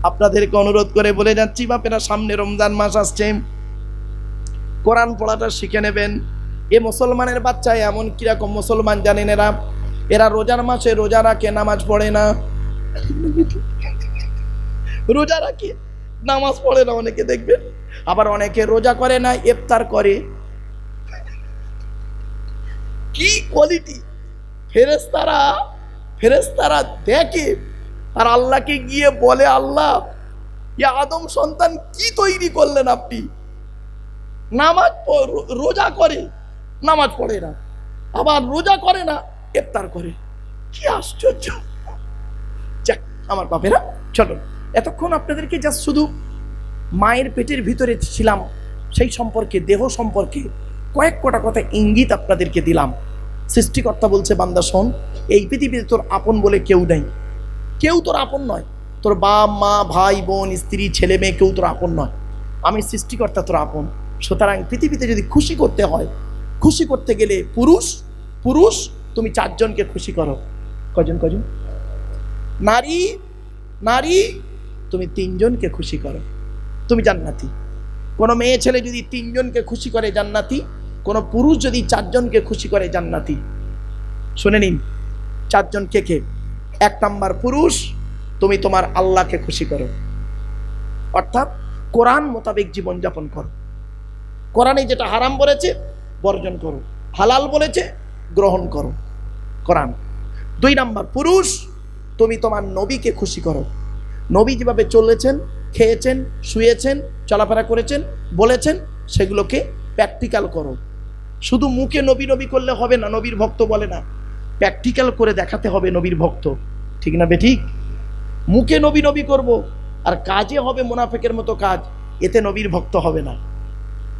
আপনাদেরকে অনুরোধ করে বলে যাচ্ছি, বাপেরা, সামনে রমজান মাস আসছে, কোরআন পড়াটা শিখে নেবেন। এ মুসলমানের বাচ্চা এমন কিরকম মুসলমান জানেন? এরা রোজার মাসে রোজা রাখে, নামাজ পড়ে না। রোজা রাখে, নামাজ পড়ে না অনেকে দেখবেন। আবার অনেকে রোজা করে না, ইফতার করে। কি কোয়ালিটি! ফেরেশতারা দেখে আর আল্লাহকে গিয়ে বলে, আল্লাহ, ইয়া আদম সন্তান কি তৈরি করলেন আপনি? রোজা করে, নামাজ পড়ে না, আবার রোজা করে না, ইফতার করে। কি আশ্চর্য! যাক আমার বাপেরা, চলো, এতক্ষণ আপনাদেরকে জাস্ট শুধু মায়ের পেটের ভিতরে ছিলাম সেই সম্পর্কে, দেহ সম্পর্কে কয়েক কটা কথা ইঙ্গিত আপনাদেরকে দিলাম। সৃষ্টিকর্তা বলছে, বান্দা শোন, এই পৃথিবীতে তোর আপন বলে কেউ নেই, কেউ তোর আপন নয়। তোর বাপ মা, ভাই বোন, স্ত্রী, ছেলে মেয়ে কেউ তোর আপন নয়। আমি সৃষ্টিকর্তা তোর আপন। সুতরাং পৃথিবীতে যদি খুশি করতে হয়, খুশি করতে গেলে পুরুষ তুমি 4 জনকে খুশি করো। কজন? নারী তুমি 3 জনকে খুশি করো, তুমি জান্নাতি। কোনো মেয়ে ছেলে যদি 3 জনকে খুশি করে জান্নাতি, কোনো পুরুষ যদি 4 জনকে খুশি করে জান্নাতি। শুনে নিন, 4 জন কে? 1 নাম্বার পুরুষ, তুমি তোমার আল্লাহকে খুশি করো, অর্থাৎ কোরআন মোতাবেক জীবনযাপন করো। কোরআনে যেটা হারাম বলেছে বর্জন করো, হালাল বলেছে গ্রহণ করো, কোরআন। 2 নাম্বার পুরুষ, তুমি তোমার নবীকে খুশি করো। নবী যেভাবে চলেছেন, খেয়েছেন, শুয়েছেন, চলাফেরা করেছেন, বলেছেন, সেগুলোকে প্র্যাকটিক্যাল করো। শুধু মুখে নবী নবী করলে হবে না, নবীর ভক্ত বলে না, প্র্যাকটিক্যাল করে দেখাতে হবে নবীর ভক্ত। ঠিক না বেঠিক? মুখে নবী নবী করব আর কাজে হবে মুনাফিকের মতো কাজ, এতে নবীর ভক্ত হবে না।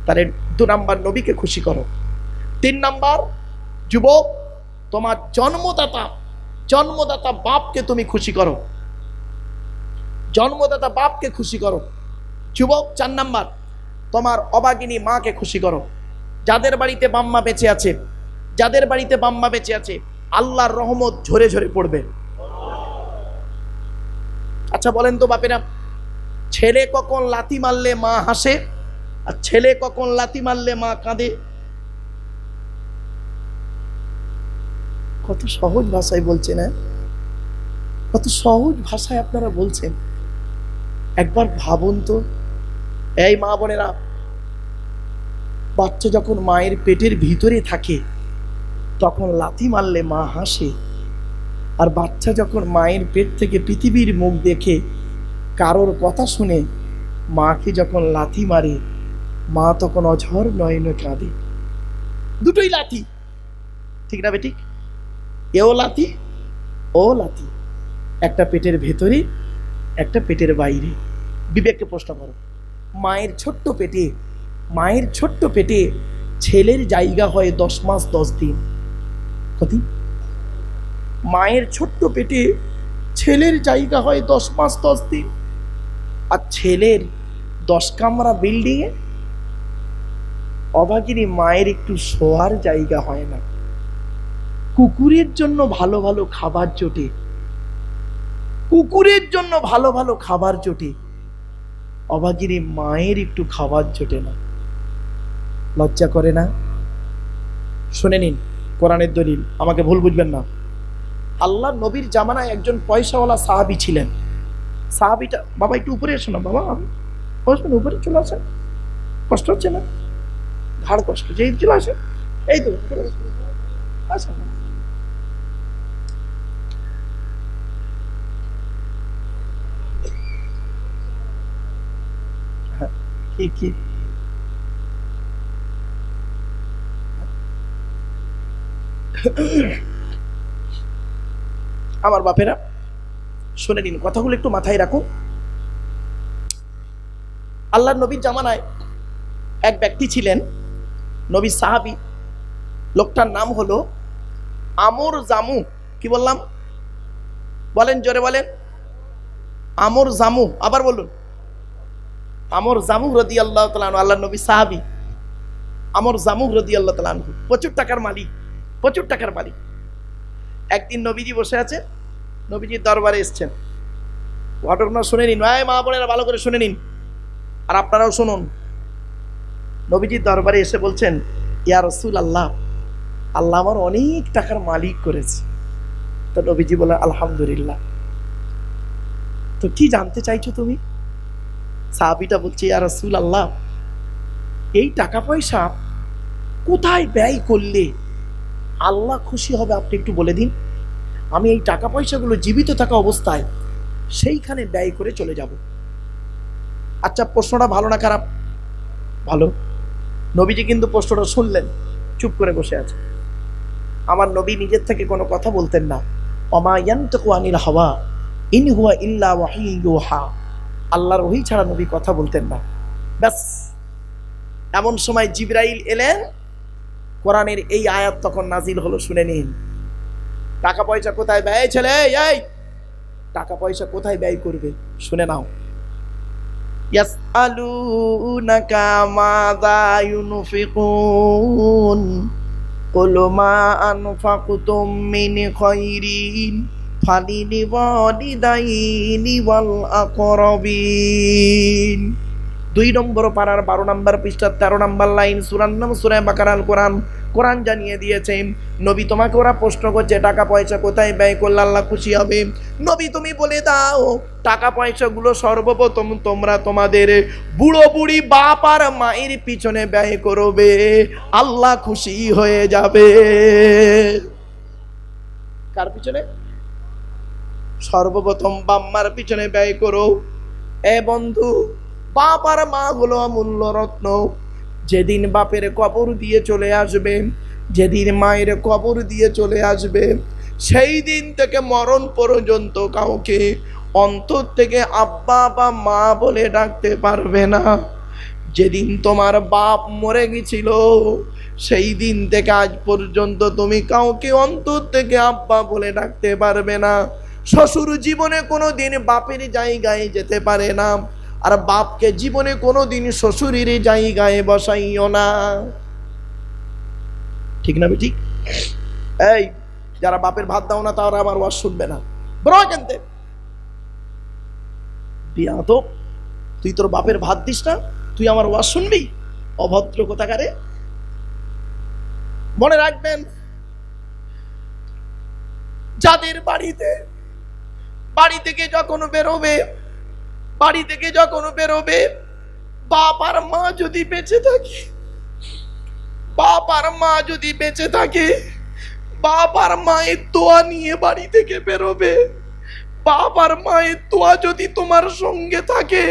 তাহলে 2 নাম্বার নবীকে খুশি করো। 3 নাম্বার, যুবক, তোমার জন্মদাতা বাপকে তুমি খুশি করো, জন্মদাতা বাপকে খুশি করো। যুবক, 4 নাম্বার, তোমার অভাগিনী মাকে খুশি করো। যাদের বাড়িতে বাম্মা বেঁচে আছে, আল্লাহর রহমত ঝরে ঝরে পড়বে। আচ্ছা বলেন তো বাপেরা, ছেলে কখন লাথি মারলে মা হাসে আর ছেলে কখন লাথি মারলে মা কাঁদে? কত সহজ ভাষায় বলছেন, কত সহজ ভাষায় আপনারা বলছেন। একবার ভাবুন তো, এই মা বোনেরা, বাচ্চা যখন মায়ের পেটের ভিতরে থাকে তখন লাথি মারলে মা হাসে, আর বাচ্চা যখন মায়ের পেট থেকে পৃথিবীর মুখ দেখে কারোর কথা শুনে মাকে যখন লাথি মারে, মা তখন অঝর নয়নে কাঁদে। দুটোই লাথি, ঠিক না বেঠিক? এও লাথি, ও লাথি, একটা পেটের ভেতরে, একটা পেটের বাইরে। বিবেককে প্রশ্ন করো, মায়ের ছোট্ট পেটে ছেলের জায়গা হয় 10 মাস 10 দিন। কত? মায়ের ছোট্ট পেটে ছেলের জায়গা হয় 10 মাস 10 দিন, আর ছেলের 10 কামরা বিল্ডিংয়ে অভাগিনী মায়ের একটু শোয়ার জায়গা হয় না। কুকুরের জন্য ভালো ভালো খাবার জোটে, অভাগিনী মায়ের একটু খাবার জোটে না। লজ্জা করে না? শুনে নিন কোরআনের দলিল, আমাকে ভুল বুঝবেন না। আল্লাহ নবীর জামানায় একজন পয়সাওয়ালা সাহাবী ছিলেন। সাহাবীটা, বাবা একটু উপরে এসো না বাবা, বসবেন, উপরে চলে আসেন, কষ্ট হচ্ছে না? ঘাড় কষ্ট, যে চলে আসে, এই তো আসেন। কি আমার বাপেরা, শুনে নিন, কথাগুলো একটু মাথায় রাখুন। আল্লাহর নবীর জামানায় এক ব্যক্তি ছিলেন, নবীর সাহাবী। লোকটার নাম হলো আমর জামু। কি বললাম? বলেন, জোরে বলেন। আমর জামু, আবার বলুন। আমর জামু রাদিয়াল্লাহু তাআলা আনহু, আল্লাহর নবী সাহাবী। আমর জামু রাদিয়াল্লাহু তাআলা আনহু প্রচুর টাকার মালিক। একদিন নবীজি বসে আছে, নবীজির দরবারে এসছেন। ঘটনা শুনে নিন, ভাই মা বোনেরা ভালো করে শুনে নিন, আর আপনারাও শুনুন। নবীজির দরবারে এসে বলছেন, ইয়া রাসূলুল্লাহ, আল্লাহ আমার অনেক টাকার মালিক করেছে। তো নবীজি বলেন, আলহামদুলিল্লাহ। তো কি জানতে চাইছো তুমি? সাহাবীটা বলছে, ইয়া রাসূলুল্লাহ, এই টাকা পয়সা কোথায় ব্যয় করলে আল্লাহ খুশি হবে আপনি একটু বলে দিন। আমি এই টাকা পয়সাগুলো জীবিত থাকা অবস্থায় সেইখানে ব্যয় করে চলে যাব। আচ্ছা, প্রশ্নটা ভালো না খারাপ? ভালো। নবীজি কিন্তু প্রশ্নটা শুনলেন, চুপ করে বসে আছে। আমার নবী নিজের থেকে কোনো কথা বলতেন না। ওমা ইয়ানতিকু আনিল হাওয়া ইন হুয়া ইল্লা ওয়াহিয়ুন ইউহা। আল্লাহর ওহী ছাড়া নবী কথা বলতেন না। ব্যাস, এমন সময় জিবরাইল এলেন, কোরআনের এই আয়াত তখন নাজিল হলো, শুনে নিন। টাকা পয়সা কোথায় ব্যয়, ছেলে এই টাকা পয়সা কোথায় ব্যয় করবে শুনে নাও। ইয়াসআলুনাকা মাযা ইউনফিকুন কুল মা আনফাকতুম মিন খায়রিন ফালিল ওয়ালিদাইনি ওয়াল আকরাবিন। 2 নম্বর পারার 12 নম্বর পৃষ্ঠার 13 নম্বর লাইন, সূরার নাম সূরা বাকারার কোরআন। কোরআন জানিয়ে দিয়েছে, নবী তোমাকে ওরা প্রশ্ন করছে টাকা পয়সা কোথায় ব্যয় করলে আল্লাহ খুশি হবে। নবী তুমি বলে দাও, টাকা পয়সাগুলো সর্বপ্রথম তোমরা তোমাদের বুড়ো বুড়ি বাপ আর মায়ের পিছনে ব্যয় করবে, আল্লাহ খুশি হয়ে যাবে। কার পিছনে? সর্বপ্রথম বাম্মার পিছনে ব্যয় করো। এ বন্ধু, বাপ আর মা হলো অমূল্য রত্ন। যেদিন বাপের কবর দিয়ে চলে আসবে, যেদিন মায়ের কবর দিয়ে চলে আসবে, সেই দিন থেকে মরণ পর্যন্ত কাউকে অন্তর থেকে আব্বা বা মা বলে ডাকতে পারবে না। যেদিন তোমার বাপ মরে গেছিল, সেই দিন থেকে আজ পর্যন্ত তুমি কাউকে অন্তর থেকে আব্বা বলে ডাকতে পারবে না। শ্বশুর জীবনে কোনো দিন বাপের জায়গায় যেতে পারে না, আর বাপকে জীবনে কোনোদিন শ্বশুরের জায়গায় বসাইও না। ঠিক না বেঠিক? এই যারা বাপের ভাত দাও না, তারা আমার ওয়াজ শুনবে না। বরাকেনতে বিয়াদব, তুই তোর বাপের ভাত দিস না, তুই আমার ওয়াজ শুনবি? অভদ্র কোথাকারে। মনে রাখবেন, যাদের বাড়ি থেকে যখন বেরোবে, বাপ আর মা যদি বেঁচে থাকে, বাপ আর মায়ের দোয়া নিয়ে বাড়ি থেকে বেরোবে। বাপ আর মায়ের দোয়া যদি তোমার সঙ্গে থাকে,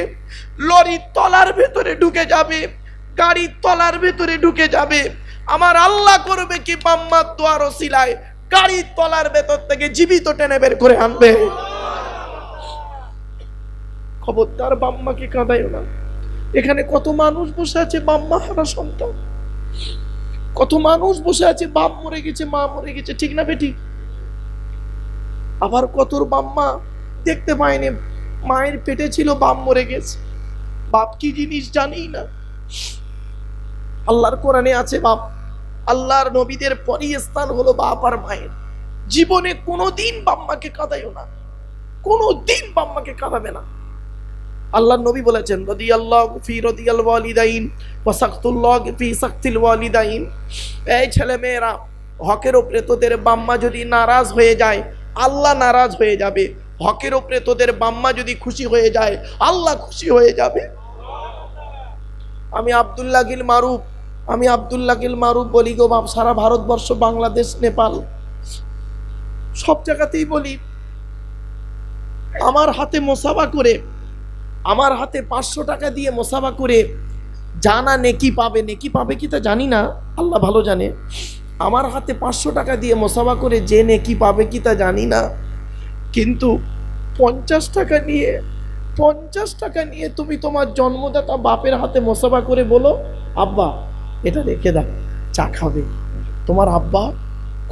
লরির তলার ভেতরে ঢুকে যাবে, গাড়ির তলার ভেতরে ঢুকে যাবে। আমার আল্লাহ করবে কি, বাম্মার দোয়ার ওসিলায় গাড়ির তলার ভেতর থেকে জীবিত টেনে বের করে আনবে। খবরদার বাম্মাকে কাঁদাইও না। এখানে কত মানুষ বসে আছে বাম্মা হারা সন্তান, কত মানুষ বসে আছে বাপ মরে গেছে, মা মরে গেছে, ঠিক না বেটি? আবার কত বাম্মা দেখতে পায়নি, মায়ের পেটে ছিল, বাপ মরে গেছে, বাপ কি জিনিস জানি না। আল্লাহর কোরআনে আছে বাপ, আল্লাহর নবীদের পরই স্থান হলো বাপ আর মায়ের। জীবনে কোনোদিন বাম্মাকে কাঁদাইও না, কোনোদিন বাম্মাকে কাঁদাবে না। আল্লাহর নবী বলেছেন, রাদিয়াল্লাহু ফি রাদিয়াল ওয়ালিদাইন ওয়া সাকতুল্লাহ ফি সাকতিল ওয়ালিদাইন। এই ছেলে মেয়েরা, হকের উপরে তোদের বাম্মা যদি নারাজ হয়ে যায়, আল্লাহ নারাজ হয়ে যাবে। হকের উপরে তোদের বাম্মা যদি খুশি হয়ে যায়, আল্লাহ খুশি হয়ে যাবে। আমি আব্দুল্লাহ গিল মারুফ বলি গো বাপ, সারা ভারতবর্ষ, বাংলাদেশ, নেপাল, সব জায়গাতেই বলি। আমার হাতে মোসাবা করে, আমার হাতে 500 টাকা দিয়ে মোসাবা করে জানা নেকি পাবে কি তা জানি না, আল্লাহ ভালো জানে। আমার হাতে 500 টাকা দিয়ে মোসাবা করে যে নেকি পাবে কি তা জানি না, কিন্তু 50 টাকা নিয়ে তুমি তোমার জন্মদাতা বাপের হাতে মোসাবা করে বলো, আব্বা এটা রেখে দাও, চা খাবে। তোমার আব্বা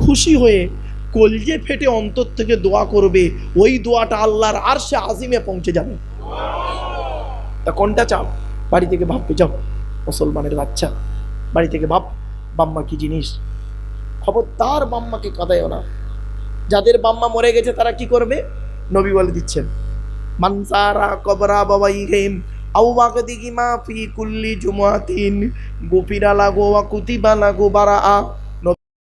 খুশি হয়ে কলজে ফেটে অন্তর থেকে দোয়া করবে, ওই দোয়াটা আল্লাহর আরশে আজিমে পৌঁছে যাবে। তা কোনটা চাও? বাড়ি থেকে ভাববে, যাও মুসলমানের বাচ্চা, বাড়ি থেকে ভাব বাম্মা কি জিনিস। খবরদার বাম্মাকে কাঁদাইও না। যাদের বাম্মা মরে গেছে তারা কি করবে? নবী বলে দিচ্ছেন, মানসারা কবরা বাবাইহিম আও ওয়াগদিহি মা ফি কুল্লি জুমআতিন গুফিরা লাহু ওয়া কুতিবা লাহু বারাআ